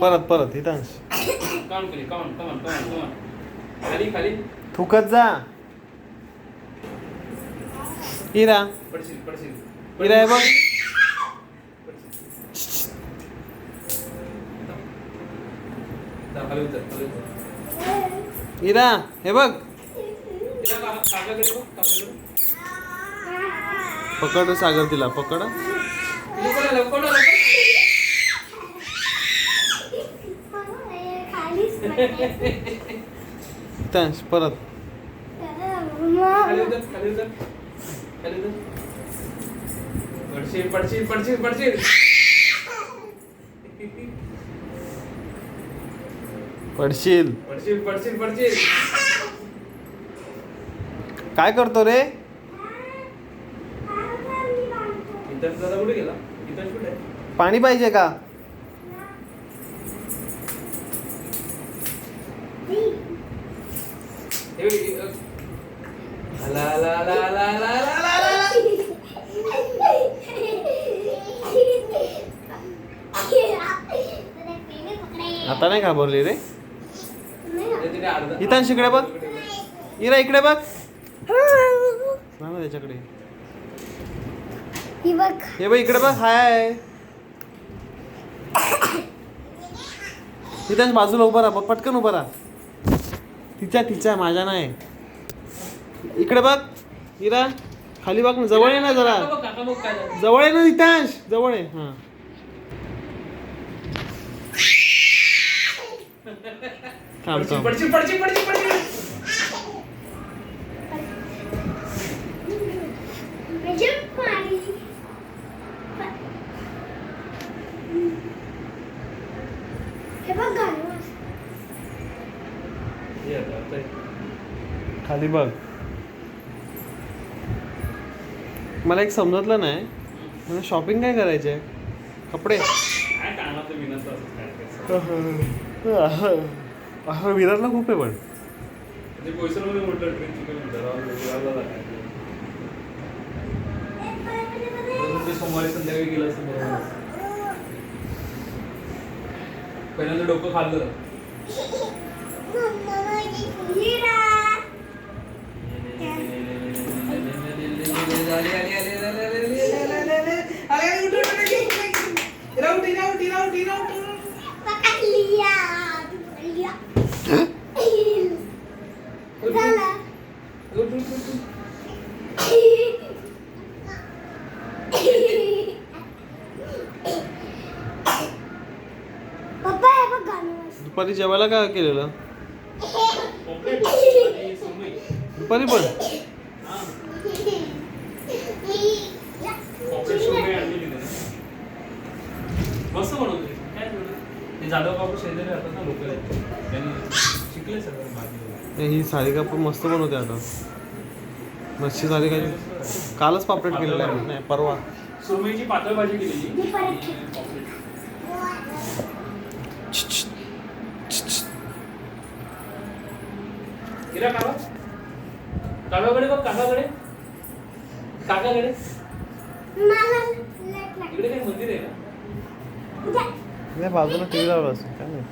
परत परत हितांश काउंट केली काउंट कमॉन कमॉन कमॉन खाली खाली थुकत जा. इरा पडशील पडशील इरा आहे बघ. खाली उतर खाली उतर. इरा हे बघ. तिला काकाकडे बघ काकाकडे. पकड सागर तिला पकड. हितांश परत खाली उतर खाली उतर खाली उतर. पडशील पडशील पडशील पडशील. पडशील. पडशील पडशील पडशील. काय करतो रे. इथं दादा कुठे गेला. इथं कुठे आहे. पाणी पाहिजे का. ला ला ला ला ला ला ला ला. आता नाही घाबरली रे. तिने अर्धा हितांश इकडे बघ. इरा इकडे बघ ना त्याच्याकडे. हे बघ इकडे बघ. हाय हितांश बाजूला उभा राहा. पटकन उभा राहा. तिच्या माझ्या नाही. इकडे बघ इरा खाली बघ ना. जवळ आहे ना जरा. काका बघ काय झालं. जवळ आहे ना हितांश. जवळ आहे. हा थांब थांब. पडशील पडशील पडशील पडशील. खाली बघ. मला एक समजतलं नाही. मला शॉपिंग काय करायची आहे. कपडे काय कानाचं विनंत असं काय. विराटला खूप आहे पण. ते बोईसरमध्ये म्हटलं ट्रेनची काही म्हणतात सोमवारी संध्याकाळी गेलं असं बरोबर. पहिल्यांदा डोकं खाल्लं. दुपारी जेवायला काय केलेलं. दुपारी पण मस्त बनवते. काय जाधव बाबू शेजारी राहतात ना लोक. त्यांनी शिकले सगळं. ही सारिका पण मस्त बनवते. आता मच्छी सारिका कालच पापलेट केलेलं आहे. नाही परवा सुरमईची पातळ भाजी केलेली. किरा काका काकाकडे बघ. काकाकडे काकाकडे इकडे काही मंदिर आहे का. बाजूला टीव्ही लावला असेल काय नाही.